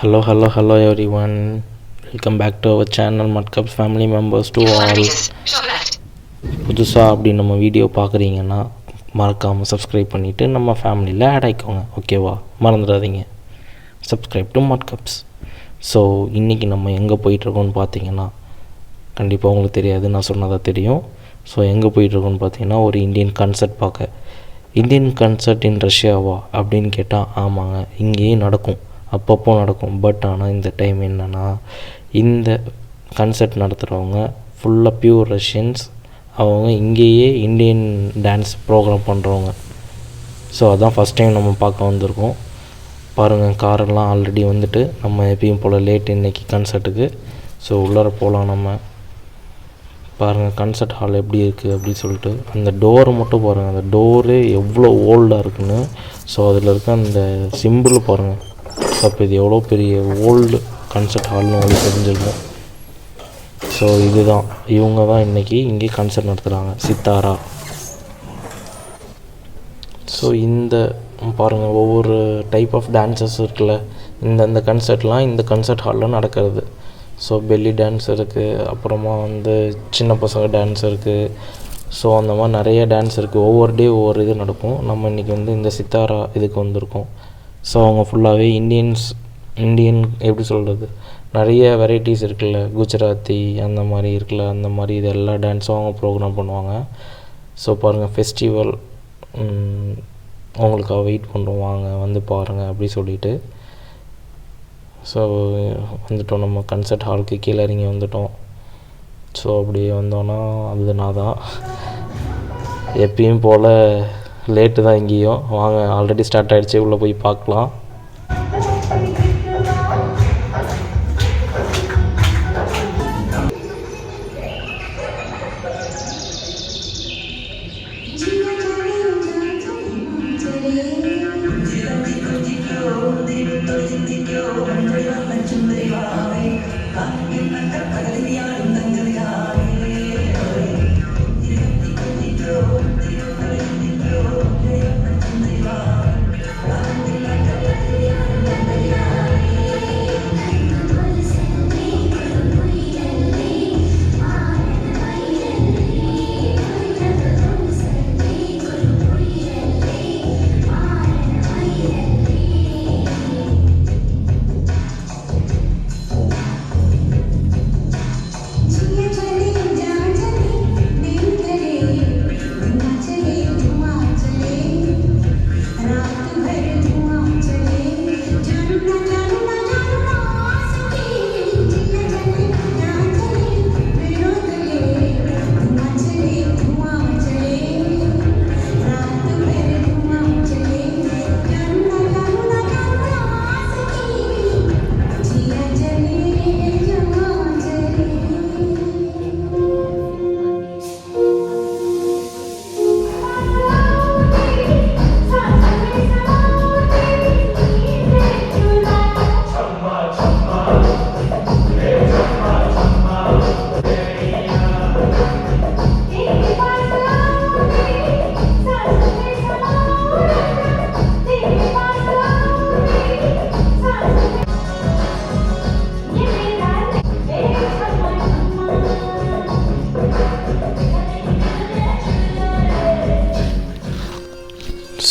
Hello everyone. Welcome back to our channel Mudcups family members to all. புதுசாக அப்படி நம்ம video பார்க்குறீங்கன்னா மறக்காமல் சப்ஸ்கிரைப் பண்ணிவிட்டு நம்ம ஃபேமிலியில் ஆட் ஆகிக்கோங்க, ஓகேவா? மறந்துடாதீங்க, சப்ஸ்கிரைப் டு மட்கப்ஸ். ஸோ இன்றைக்கி நம்ம எங்கே போயிட்டுருக்கோன்னு பார்த்தீங்கன்னா, கண்டிப்பாக உங்களுக்கு தெரியாது, நான் சொன்னதாக தெரியும். ஸோ எங்கே போயிட்டுருக்கோன்னு பார்த்தீங்கன்னா, ஒரு இந்தியன் கன்சர்ட் பார்க்க. இந்தியன் கன்சர்ட் இன் ரஷ்யாவா அப்படின்னு கேட்டால் ஆமாங்க, இங்கேயும் நடக்கும், அப்பப்போ நடக்கும். பட் ஆனால் இந்த டைம் என்னென்னா, இந்த கன்சர்ட் நடத்துகிறவங்க ஃபுல்லாக பியூர் ரஷ்யன்ஸ். அவங்க இங்கேயே இந்தியன் டான்ஸ் ப்ரோக்ராம் பண்ணுறவங்க. ஸோ அதான் ஃபஸ்ட் டைம் நம்ம பார்க்க வந்திருக்கோம். பாருங்கள், காரெல்லாம் ஆல்ரெடி வந்துட்டு நம்ம எப்பயும் போல் லேட் இன்றைக்கி கன்சர்ட்டுக்கு. ஸோ உள்ளார போகலாம். நம்ம பாருங்கள் கன்சர்ட் ஹால் எப்படி இருக்குது அப்படின்னு சொல்லிட்டு. அந்த டோரை மட்டும் பாருங்கள், அந்த டோரு எவ்வளோ ஓல்டாக இருக்குன்னு. ஸோ அதில் இருக்க அந்த சிம்பிள் பாருங்கள். ஸோ அப்போ இது எவ்வளோ பெரிய ஓல்டு கன்சர்ட் ஹால்னு உங்களுக்கு தெரிஞ்சிருக்கும். ஸோ இதுதான், இவங்க தான் இன்றைக்கி இங்கே கன்சர்ட் நடத்துகிறாங்க, சித்தாரா. ஸோ இந்த பாருங்கள், ஒவ்வொரு டைப் ஆஃப் டான்ஸஸ் இருக்குல்ல, இந்த கன்சர்ட்லாம் இந்த கன்சர்ட் ஹாலில் நடக்கிறது. ஸோ பெல்லி டான்ஸ் இருக்குது, அப்புறமா சின்ன பசங்க டான்ஸ் இருக்குது. ஸோ அந்த மாதிரி நிறைய டான்ஸ் இருக்குது. ஒவ்வொரு டே ஒவ்வொரு இது நடக்கும். நம்ம இன்றைக்கி இந்த சித்தாரா இதுக்கு வந்திருக்கோம். ஸோ அவங்க ஃபுல்லாகவே இந்தியன் எப்படி சொல்கிறது, நிறைய வெரைட்டிஸ் இருக்குல்ல, குஜராத்தி அந்த மாதிரி இருக்குல்ல, அந்த மாதிரி இது எல்லா டான்ஸும் அவங்க ப்ரோக்ராம் பண்ணுவாங்க. ஸோ பாருங்கள், ஃபெஸ்டிவல் அவங்களுக்காக வெயிட் பண்ணுறோம், வாங்க பாருங்கள் அப்படி சொல்லிவிட்டு. ஸோ வந்துட்டோம், நம்ம கன்சர்ட் ஹாலுக்கு கீழே இறங்கி வந்துட்டோம். ஸோ அப்படியே வந்தோன்னா அது நான் தான் எப்பயும் போல் லேட்டு தான் இங்கேயும். வாங்க, ஆல்ரெடி ஸ்டார்ட் ஆகிடுச்சு, உள்ளே போய் பார்க்கலாம்.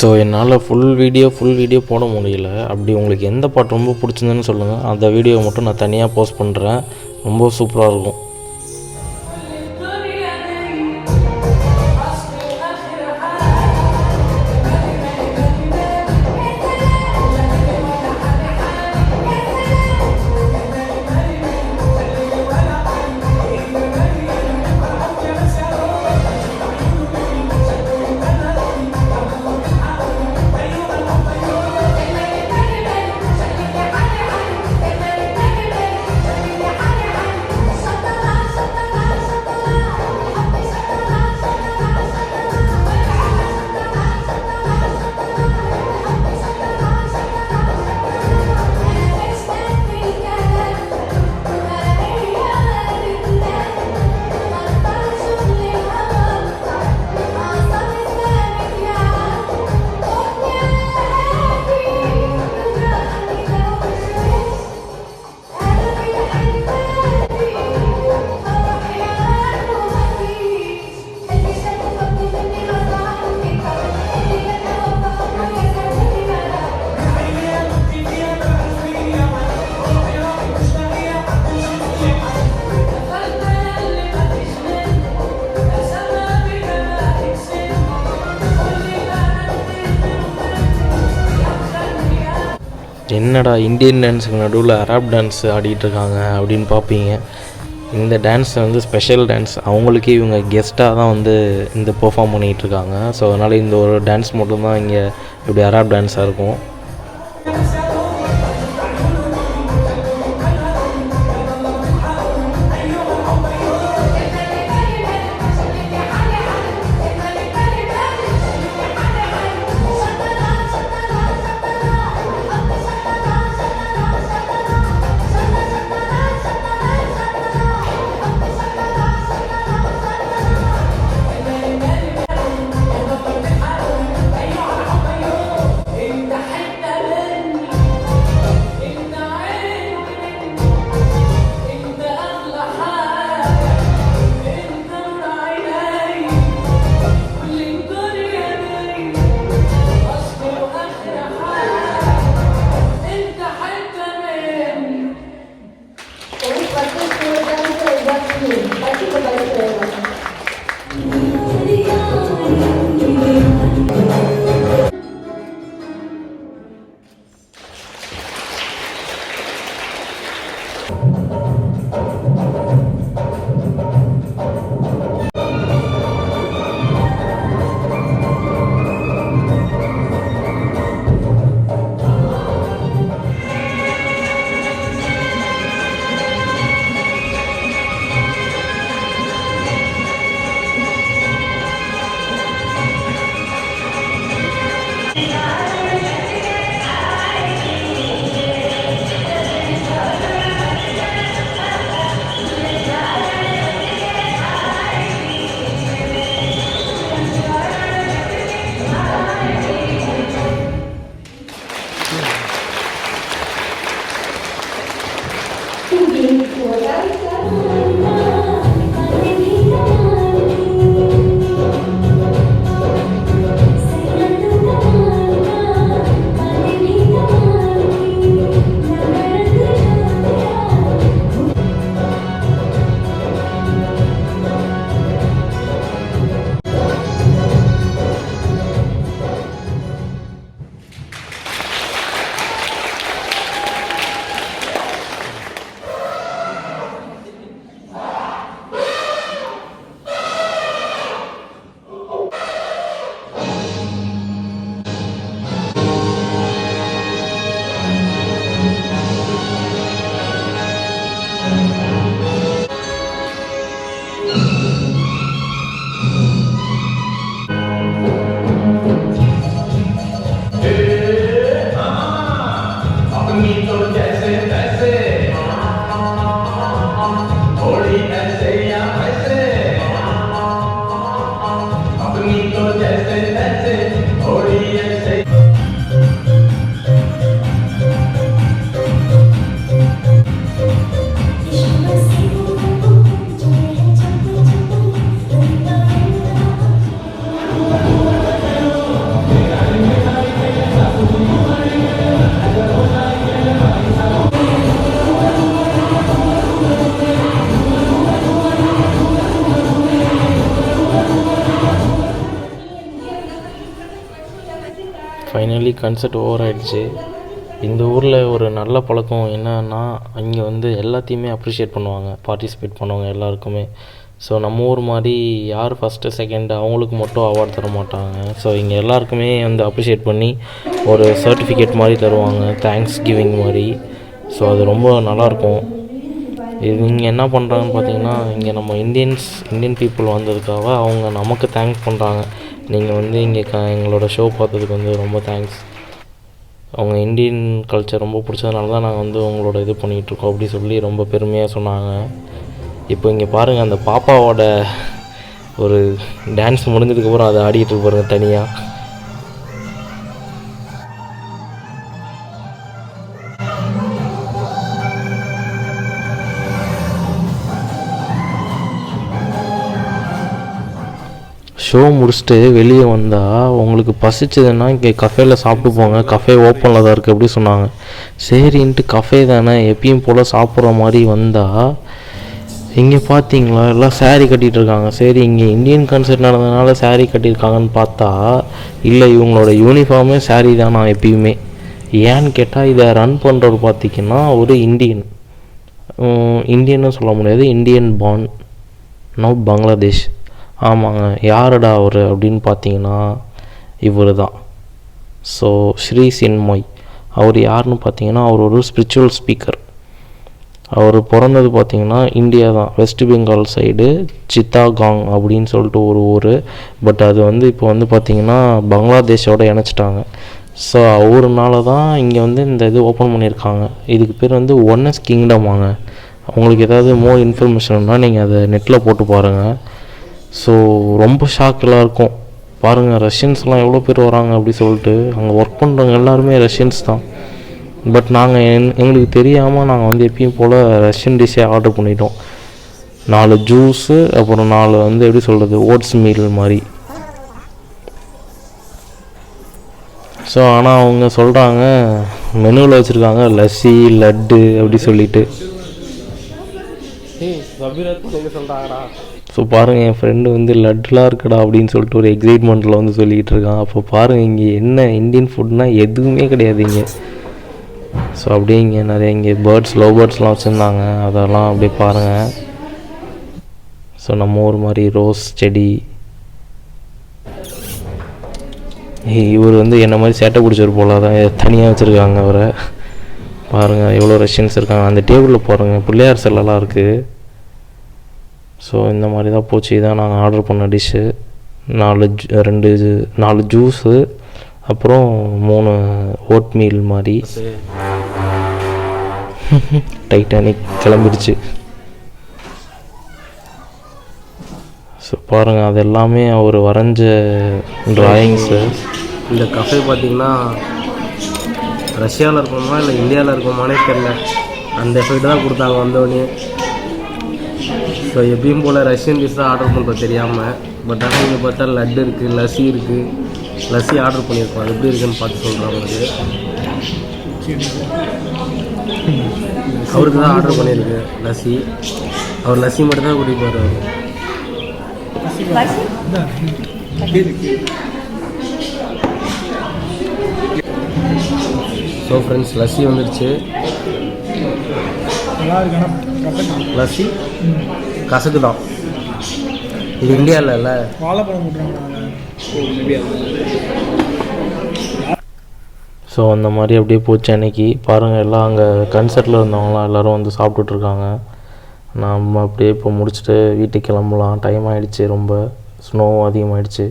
ஸோ என்னால் ஃபுல் வீடியோ போட முடியல. அப்படி உங்களுக்கு எந்த பாட்டு ரொம்ப பிடிச்சிருந்துன்னு சொல்லுங்கள், அந்த வீடியோவை மட்டும் நான் தனியாக போஸ்ட் பண்ணுறேன். ரொம்ப சூப்பராக இருக்கும். என்னடா இந்தியன் டான்ஸுக்கு நடுவில் அரப் டான்ஸ் ஆடிட்டுருக்காங்க அப்படின்னு பார்ப்பீங்க. இந்த டான்ஸ் வந்து ஸ்பெஷல் டான்ஸ். அவங்களுக்கே இவங்க கெஸ்ட்டாக தான் வந்து இந்த பெர்ஃபார்ம் பண்ணிகிட்ருக்காங்க. ஸோ அதனால் இந்த ஒரு டான்ஸ் மட்டும்தான் இங்கே இப்படி அரப் டான்ஸாக இருக்கும். ஃபைனலி கன்சர்ட் ஓவர் ஆகிடுச்சு. இந்த ஊரில் ஒரு நல்ல பழக்கம் என்னன்னா, இங்கே வந்து எல்லாத்தையுமே அப்ரிஷியேட் பண்ணுவாங்க, பார்ட்டிசிபேட் பண்ணுவாங்க எல்லாருக்குமே. ஸோ நம்ம ஊர் மாதிரி யார் ஃபஸ்ட்டு செகண்டு அவங்களுக்கு மட்டும் அவார்ட் தர மாட்டாங்க. ஸோ இங்கே எல்லாருக்குமே வந்து அப்ரிஷியேட் பண்ணி ஒரு சர்டிஃபிகேட் மாதிரி தருவாங்க, தேங்க்ஸ் கிவிங் மாதிரி. ஸோ அது ரொம்ப நல்லாயிருக்கும். இது இங்கே என்ன பண்ணுறாங்கன்னு பார்த்தீங்கன்னா, இங்கே நம்ம இந்தியன் பீப்புள் வந்ததுக்காக அவங்க நமக்கு தேங்க்ஸ் பண்ணுறாங்க. நீங்கள் வந்து இங்கே எங்களோட ஷோ பார்த்ததுக்கு வந்து ரொம்ப தேங்க்ஸ். அவங்க இந்தியன் கல்ச்சர் ரொம்ப பிடிச்சதுனால தான் நாங்கள் வந்து உங்களோட இது பண்ணிகிட்ருக்கோம் அப்படி சொல்லி ரொம்ப பெருமையாக சொன்னாங்க. இப்போ இங்கே பாருங்கள், அந்த பாப்பாவோட ஒரு டான்ஸ் முடிஞ்சதுக்கப்புறம் அதை ஆடிக்கிட்டு பாருங்க தனியாக. ஷோ முடிச்சுட்டு வெளியே வந்தால் உங்களுக்கு பசிச்சதுன்னா இங்கே கஃபேயில் சாப்பிட்டு போங்க, கஃபே ஓப்பனில் தான் இருக்குது அப்படி சொன்னாங்க. சரின்ட்டு கஃபே தானே எப்பயும் போல் சாப்பிட்ற மாதிரி வந்தால் இங்கே பார்த்தீங்களா எல்லாம் சேரீ கட்டிகிட்டு இருக்காங்க. சரி, இங்கே இந்தியன் கன்சர்ட் நடந்ததுனால சேரீ கட்டியிருக்காங்கன்னு பார்த்தா இல்லை, இவங்களோட யூனிஃபார்மே சேரீ தான். நான் எப்பயுமே ஏன்னு கேட்டால் இதை ரன் பண்ணுறவர் பார்த்திங்கன்னா ஒரு இந்தியன்னு சொல்ல முடியாது, இந்தியன் பார்ன், நோ பங்களாதேஷ். ஆமாங்க, யாருடா அவர் அப்படின்னு பார்த்தீங்கன்னா இவர் தான். ஸோ ஸ்ரீ சின்மய் அவர் யாருன்னு பார்த்தீங்கன்னா அவர் ஒரு ஸ்பிரிச்சுவல் ஸ்பீக்கர். அவர் பிறந்தது பார்த்திங்கன்னா இந்தியா தான், வெஸ்ட் பெங்கால் சைடு சித்தாகாங் அப்படின்னு சொல்லிட்டு ஒரு ஊர். பட் அது வந்து இப்போ வந்து பார்த்திங்கன்னா பங்களாதேஷோட இணைச்சிட்டாங்க. ஸோ அவருனால தான் இங்கே வந்து இந்த இது ஓப்பன் பண்ணியிருக்காங்க. இதுக்கு பேர் வந்து ஒன்னஸ் கிங்டம் வாங்க. உங்களுக்கு ஏதாவது மோர் இன்ஃபர்மேஷன்னா நீங்கள் அதை நெட்டில் போட்டு பாருங்கள். ஸோ ரொம்ப ஷாக்கெலாம் இருக்கும். பாருங்கள், ரஷ்யன்ஸ்லாம் எவ்வளோ பேர் வராங்க அப்படி சொல்லிட்டு. அங்கே ஒர்க் பண்ணுறவங்க எல்லாருமே ரஷ்யன்ஸ் தான். பட் நாங்கள் எங்களுக்கு தெரியாமல் நாங்கள் வந்து எப்பயும் போல் ரஷ்யன் டிஷ்ஷே ஆர்டர் பண்ணிட்டோம். 4 ஜூஸு, அப்புறம் 4 வந்து எப்படி சொல்கிறது ஓட்ஸ் மீல் மாதிரி. ஸோ ஆனால் அவங்க சொல்கிறாங்க மெனுவில் வச்சுருக்காங்க லஸ்ஸி லட்டு அப்படி சொல்லிட்டு. சொல்கிறாங்கடா. ஸோ பாருங்கள், என் ஃப்ரெண்டு வந்து லட்டுலாம் இருக்குடா அப்படின்னு சொல்லிட்டு ஒரு எக்ஸைட்மெண்ட்டில் வந்து சொல்லிகிட்டு இருக்கான். அப்போ பாருங்கள், இங்கே என்ன இந்தியன் ஃபுட்னால் எதுவுமே கிடையாது இங்கே. ஸோ அப்படியே இங்கே நிறைய இங்கே லவ் பேர்ட்ஸ்லாம் வச்சுருந்தாங்க, அதெல்லாம் அப்படியே பாருங்கள். ஸோ நம்ம ஊர் மாதிரி ரோஸ் செடி. இவர் வந்து என்ன மாதிரி சேட்டை பிடிச்சவர் போல தான் தனியாக வச்சுருக்காங்க அவரை. பாருங்கள் எவ்வளோ ரஷ்யன்ஸ் இருக்காங்க. அந்த டேபிளில் பாருங்கள் பிள்ளையார் செல்லலாம் இருக்குது. ஸோ இந்த மாதிரி தான் போச்சு. இதான் நாங்கள் ஆர்டர் பண்ண டிஷ்ஷு. 4 ஜூஸு, அப்புறம் 3 ஓட் மீல் மாதிரி. டைட்டானிக் கிளம்பிடுச்சு. ஸோ பாருங்கள், அது எல்லாமே அவர் வரைஞ்ச ட்ராயிங்ஸு. இந்த கஃபே பார்த்திங்கன்னா ரஷ்யாவில் இருக்கோமா இல்லை இந்தியாவில் இருக்கோமானே தெரில, அந்த எஃபெக்ட் தான் கொடுத்தாங்க வந்தோடனே. ஸோ எப்பயும் போல் ரஷ்யன் டிஷ் தான் ஆர்டர் பண்ணுறோம் தெரியாமல். பட் ஆனால் இங்கே பார்த்தா லட்டு இருக்குது, லஸ்ஸி இருக்குது. லஸ்ஸி ஆர்டர் பண்ணியிருக்கோம், அது எப்படி இருக்குன்னு பார்த்து சொல்கிறேன் உங்களுக்கு. அவருக்கு தான் ஆர்டர் பண்ணியிருக்கு லஸ்ஸி. அவர் லஸ்ஸி மட்டும் தான் கூட்டிகிட்டு வருவார். ஸோ ஃப்ரெண்ட்ஸ், லஸ்ஸி வந்துடுச்சு. லஸ்ஸி கசக்கு தான். இது இந்தியாவில் இல்லை, வாழைப்பழம் போட்டுருக்காங்க. ஸோ அந்த மாதிரி அப்படியே போச்சு அன்றைக்கி. பாருங்கள், எல்லாம் அங்கே கன்சர்ட்டில் இருந்தவங்களாம் எல்லோரும் வந்து சாப்பிட்டுட்ருக்காங்க. நம்ம அப்படியே இப்போ முடிச்சுட்டு வீட்டுக்கு கிளம்பலாம். டைம் ஆகிடுச்சு, ரொம்ப ஸ்னோ அதிகமாகிடுச்சு.